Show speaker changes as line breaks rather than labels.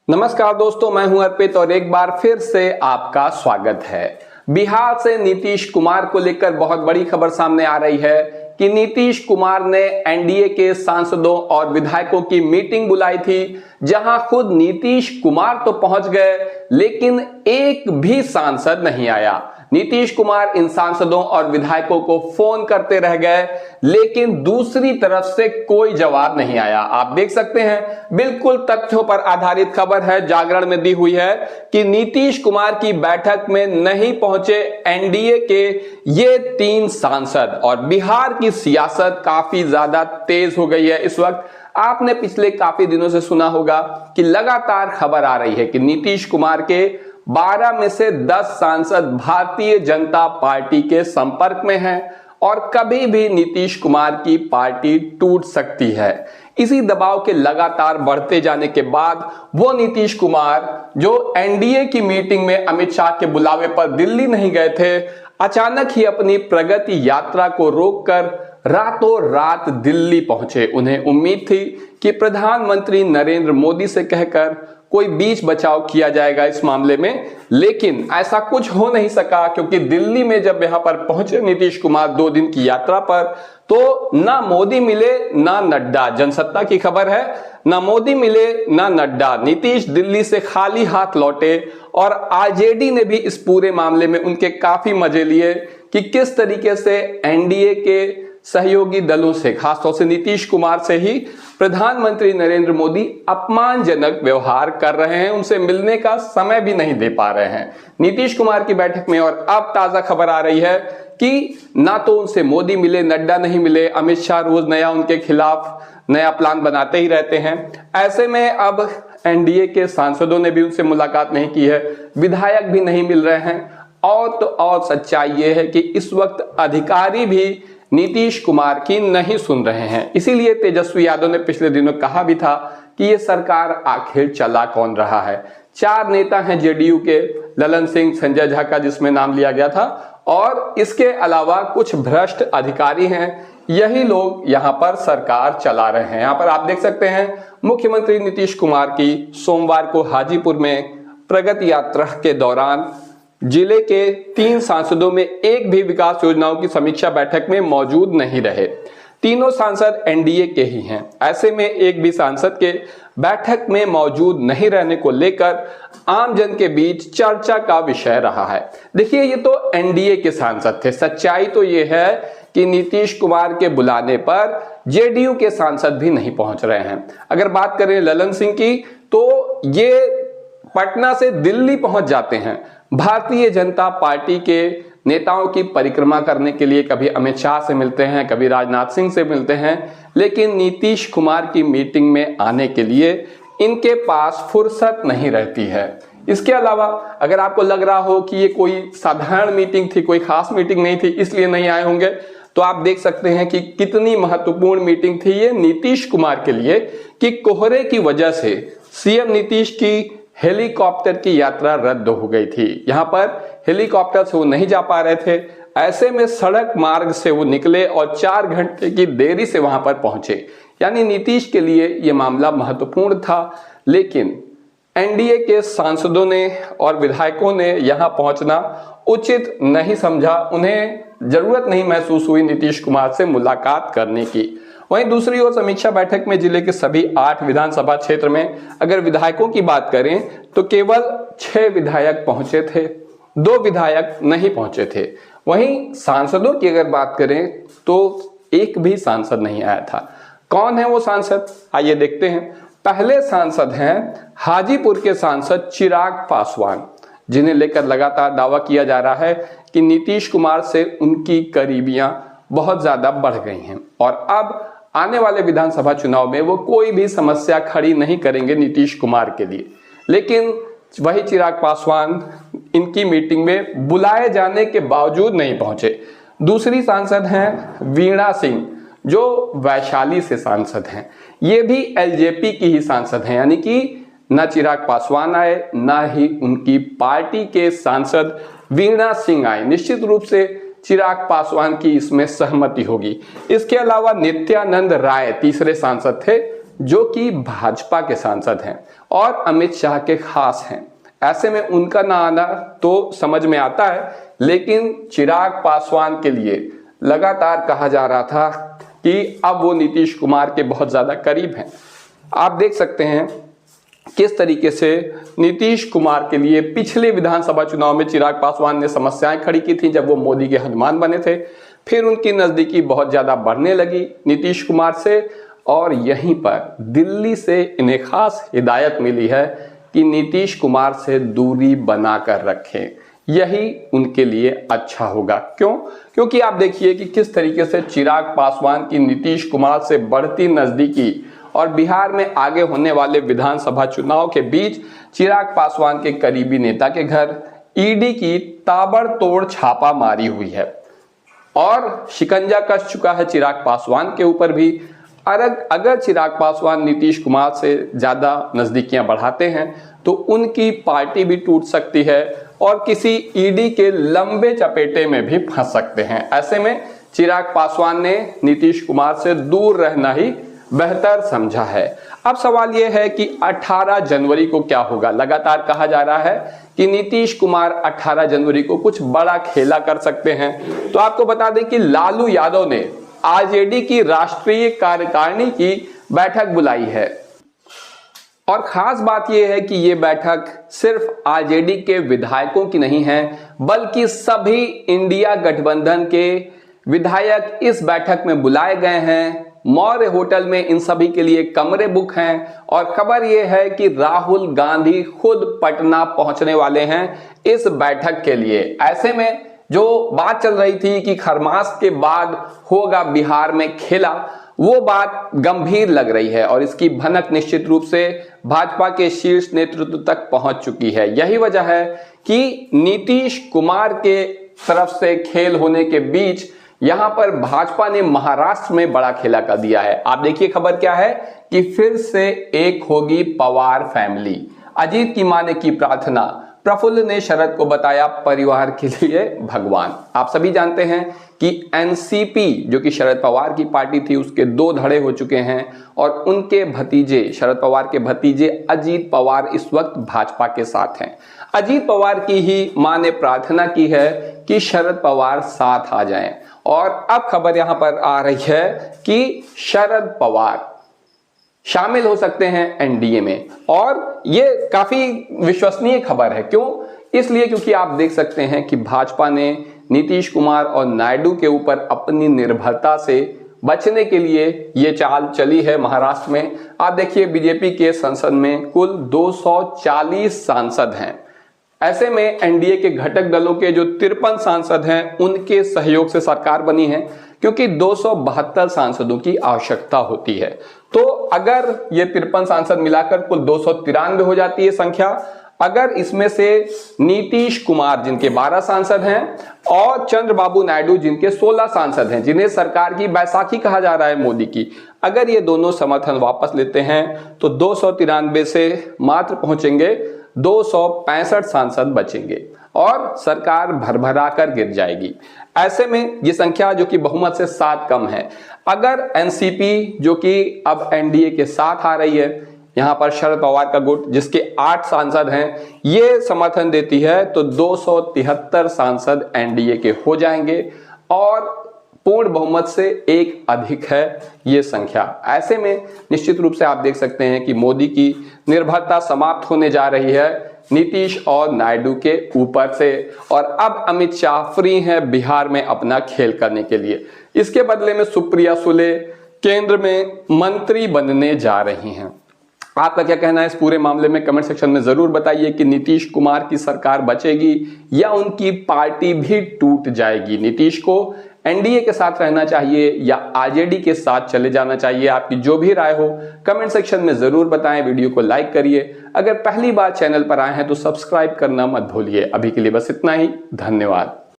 नमस्कार दोस्तों, मैं हूं अर्पित और एक बार फिर से आपका स्वागत है। बिहार से नीतीश कुमार को लेकर बहुत बड़ी खबर सामने आ रही है कि नीतीश कुमार ने एनडीए के सांसदों और विधायकों की मीटिंग बुलाई थी, जहां खुद नीतीश कुमार तो पहुंच गए लेकिन एक भी सांसद नहीं आया। नीतीश कुमार इन सांसदों और विधायकों को फोन करते रह गए लेकिन दूसरी तरफ से कोई जवाब नहीं आया। आप देख सकते हैं, बिल्कुल तथ्यों पर आधारित खबर है, जागरण में दी हुई है कि नीतीश कुमार की बैठक में नहीं पहुंचे एनडीए के ये 3 सांसद। और बिहार की सियासत काफी ज्यादा तेज हो गई है इस वक्त। आपने पिछले काफी दिनों से सुना होगा कि लगातार खबर आ रही है कि नीतीश कुमार के 12 में से 10 सांसद भारतीय जनता पार्टी के संपर्क में हैं और कभी भी नीतीश कुमार की पार्टी टूट सकती है। इसी दबाव के लगातार बढ़ते जाने के बाद वो नीतीश कुमार जो एनडीए की मीटिंग में अमित शाह के बुलावे पर दिल्ली नहीं गए थे, अचानक ही अपनी प्रगति यात्रा को रोककर रातों रात दिल्ली पहुंचे। उन्हें उम्मीद थी कि प्रधानमंत्री नरेंद्र मोदी से कहकर कोई बीच बचाव किया जाएगा इस मामले में, लेकिन ऐसा कुछ हो नहीं सका क्योंकि दिल्ली में जब यहां पर पहुंचे नीतीश कुमार 2 दिन की यात्रा पर, तो ना मोदी मिले ना नड्डा। जनसत्ता की खबर है, ना मोदी मिले ना नड्डा। नीतीश दिल्ली से खाली हाथ लौटे और आरजेडी ने भी इस पूरे मामले में उनके काफी मजे लिए कि किस तरीके से एनडीए के सहयोगी दलों से, खासतौर से नीतीश कुमार से ही प्रधानमंत्री नरेंद्र मोदी अपमानजनक व्यवहार कर रहे हैं, उनसे मिलने का समय भी नहीं दे पा रहे हैं नीतीश कुमार की बैठक में। और अब ताजा खबर आ रही है कि ना तो उनसे मोदी मिले, नड्डा नहीं मिले, अमित शाह रोज नया उनके खिलाफ नया प्लान बनाते ही रहते हैं। ऐसे में अब एनडीए के सांसदों ने भी उनसे मुलाकात नहीं की है, विधायक भी नहीं मिल रहे हैं। और तो और सच्चाई यह है कि इस वक्त अधिकारी भी नीतीश कुमार की नहीं सुन रहे हैं। इसीलिए तेजस्वी यादव ने पिछले दिनों कहा भी था कि ये सरकार आखिर चला कौन रहा है। 4 नेता हैं जेडीयू के, ललन सिंह, संजय झा का जिसमें नाम लिया गया था, और इसके अलावा कुछ भ्रष्ट अधिकारी हैं। यही लोग यहाँ पर सरकार चला रहे हैं। यहाँ पर आप देख सकते हैं मुख्यमंत्री नीतीश कुमार की सोमवार को हाजीपुर में प्रगति यात्रा के दौरान जिले के 3 सांसदों में एक भी विकास योजनाओं की समीक्षा बैठक में मौजूद नहीं रहे। तीनों सांसद एनडीए के ही हैं। ऐसे में एक भी सांसद के बैठक में मौजूद नहीं रहने को लेकर आमजन के बीच चर्चा का विषय रहा है। देखिए, ये तो एनडीए के सांसद थे। सच्चाई तो ये है कि नीतीश कुमार के बुलाने पर जेडीयू के सांसद भी नहीं पहुंच रहे हैं। अगर बात करें ललन सिंह की, तो ये पटना से दिल्ली पहुंच जाते हैं भारतीय जनता पार्टी के नेताओं की परिक्रमा करने के लिए। कभी अमित शाह से मिलते हैं, कभी राजनाथ सिंह से मिलते हैं, लेकिन नीतीश कुमार की मीटिंग में आने के लिए इनके पास फुर्सत नहीं रहती है। इसके अलावा अगर आपको लग रहा हो कि ये कोई साधारण मीटिंग थी, कोई खास मीटिंग नहीं थी, इसलिए नहीं आए होंगे, तो आप देख सकते हैं कि कितनी महत्वपूर्ण मीटिंग थी ये नीतीश कुमार के लिए कि कोहरे की वजह से सीएम नीतीश की हेलीकॉप्टर की यात्रा रद्द हो गई थी। यहां पर हेलीकॉप्टर से वो नहीं जा पा रहे थे। ऐसे में सड़क मार्ग से वो निकले और 4 घंटे की देरी से वहां पर पहुंचे। यानी नीतीश के लिए यह मामला महत्वपूर्ण था, लेकिन एनडीए के सांसदों ने और विधायकों ने यहां पहुंचना उचित नहीं समझा। उन्हें जरूरत नहीं महसूस हुई नीतीश कुमार से मुलाकात करने की। वहीं दूसरी ओर समीक्षा बैठक में जिले के सभी 8 विधानसभा क्षेत्र में अगर विधायकों की बात करें तो केवल 6 विधायक पहुंचे थे, 2 विधायक नहीं पहुंचे थे। वहीं सांसदों की अगर बात करें तो एक भी सांसद नहीं आया था। कौन है वो सांसद, आइए देखते हैं। पहले सांसद हैं हाजीपुर के सांसद चिराग पासवान, जिन्हें लेकर लगातार दावा किया जा रहा है कि नीतीश कुमार से उनकी करीबियां बहुत ज्यादा बढ़ गई हैं और अब आने वाले विधानसभा चुनाव में वो कोई भी समस्या खड़ी नहीं करेंगे नीतीश कुमार के लिए। लेकिन वही चिराग पासवान इनकी मीटिंग में बुलाए जाने के बावजूद नहीं पहुंचे। दूसरी सांसद हैं वीणा सिंह, जो वैशाली से सांसद हैं। ये भी एलजेपी की ही सांसद हैं, यानी कि ना चिराग पासवान आए, ना ही उनकी पार्टी के सांसद वीणा सिंह आए। निश्चित रूप से चिराग पासवान की इसमें सहमति होगी। इसके अलावा नित्यानंद राय तीसरे सांसद थे, जो कि भाजपा के सांसद हैं। और अमित शाह के खास हैं। ऐसे में उनका ना आना तो समझ में आता है, लेकिन चिराग पासवान के लिए लगातार कहा जा रहा था कि अब वो नीतीश कुमार के बहुत ज्यादा करीब हैं। आप देख सकते हैं किस तरीके से नीतीश कुमार के लिए पिछले विधानसभा चुनाव में चिराग पासवान ने समस्याएं खड़ी की थी जब वो मोदी के हनुमान बने थे। फिर उनकी नजदीकी बहुत ज्यादा बढ़ने लगी नीतीश कुमार से, और यहीं पर दिल्ली से इन्हें खास हिदायत मिली है कि नीतीश कुमार से दूरी बनाकर रखें, यही उनके लिए अच्छा होगा। क्यों? क्योंकि आप देखिए कि किस तरीके से चिराग पासवान की नीतीश कुमार से बढ़ती नजदीकी और बिहार में आगे होने वाले विधानसभा चुनाव के बीच चिराग पासवान के करीबी नेता के घर ईडी की ताबड़तोड़ छापामारी हुई है और शिकंजा कस चुका है चिराग पासवान के ऊपर भी। अगर चिराग पासवान नीतीश कुमार से ज्यादा नजदीकियां बढ़ाते हैं तो उनकी पार्टी भी टूट सकती है और किसी ईडी के लंबे चपेटे में भी फंस सकते हैं। ऐसे में चिराग पासवान ने नीतीश कुमार से दूर रहना ही बेहतर समझा है। अब सवाल यह है कि 18 जनवरी को क्या होगा। लगातार कहा जा रहा है कि नीतीश कुमार 18 जनवरी को कुछ बड़ा खेला कर सकते हैं। तो आपको बता दें कि लालू यादव ने आरजेडी की राष्ट्रीय कार्यकारिणी की बैठक बुलाई है और खास बात यह है कि यह बैठक सिर्फ आरजेडी के विधायकों की नहीं है, बल्कि सभी इंडिया गठबंधन के विधायक इस बैठक में बुलाए गए हैं। मौर्य होटल में इन सभी के लिए कमरे बुक हैं और खबर यह है कि राहुल गांधी खुद पटना पहुंचने वाले हैं इस बैठक के लिए। ऐसे में जो बात चल रही थी कि खरमास के बाद होगा बिहार में खेला, वो बात गंभीर लग रही है और इसकी भनक निश्चित रूप से भाजपा के शीर्ष नेतृत्व तक पहुंच चुकी है। यही वजह है कि नीतीश कुमार के तरफ से खेल होने के बीच यहां पर भाजपा ने महाराष्ट्र में बड़ा खेला कर दिया है। आप देखिए खबर क्या है कि फिर से एक होगी पवार फैमिली। अजीत की मां ने की प्रार्थना, प्रफुल्ल ने शरद को बताया परिवार के लिए भगवान। आप सभी जानते हैं कि एनसीपी जो कि शरद पवार की पार्टी थी उसके 2 धड़े हो चुके हैं और उनके भतीजे, शरद पवार के भतीजे अजीत पवार इस वक्त भाजपा के साथ हैं। अजीत पवार की ही मां ने प्रार्थना की है कि शरद पवार साथ आ जाएं और अब खबर यहां पर आ रही है कि शरद पवार शामिल हो सकते हैं एनडीए में और ये काफी विश्वसनीय खबर है। क्यों? इसलिए क्योंकि आप देख सकते हैं कि भाजपा ने नीतीश कुमार और नायडू के ऊपर अपनी निर्भरता से बचने के लिए ये चाल चली है महाराष्ट्र में। आप देखिए बीजेपी के संसद में कुल 240 सांसद हैं। ऐसे में एनडीए के घटक दलों के जो 53 सांसद हैं उनके सहयोग से सरकार बनी है, क्योंकि 272 सांसदों की आवश्यकता होती है। तो अगर ये 53 सांसद मिलाकर कुल 293 हो जाती है संख्या। अगर इसमें से नीतीश कुमार जिनके 12 सांसद हैं और चंद्रबाबू नायडू जिनके 16 सांसद हैं, जिन्हें सरकार की बैसाखी कहा जा रहा है मोदी की, अगर ये दोनों समर्थन वापस लेते हैं तो 293 से मात्र पहुंचेंगे 265 सांसद बचेंगे और सरकार भरभरा कर गिर जाएगी। ऐसे में ये संख्या जो कि बहुमत से 7 कम है। अगर एनसीपी जो कि अब एनडीए के साथ आ रही है, यहां पर शरद पवार का गुट जिसके 8 सांसद हैं, ये समर्थन देती है तो 273 सांसद एनडीए के हो जाएंगे और पूर्ण बहुमत से 1 अधिक है ये संख्या। ऐसे में निश्चित रूप से आप देख सकते हैं कि मोदी की निर्भरता समाप्त होने जा रही है नीतीश और नायडू के ऊपर से और अब अमित शाह फ्री हैं बिहार में अपना खेल करने के लिए। इसके बदले में सुप्रिया सुले केंद्र में मंत्री बनने जा रही हैं। आपका क्या कहना है इस पूरे मामले में? कमेंट सेक्शन में जरूर बताइए कि नीतीश कुमार की सरकार बचेगी या उनकी पार्टी भी टूट जाएगी। नीतीश को एनडीए के साथ रहना चाहिए या आरजेडी के साथ चले जाना चाहिए? आपकी जो भी राय हो कमेंट सेक्शन में जरूर बताएं। वीडियो को लाइक करिए। अगर पहली बार चैनल पर आए हैं तो सब्सक्राइब करना मत भूलिए। अभी के लिए बस इतना ही। धन्यवाद।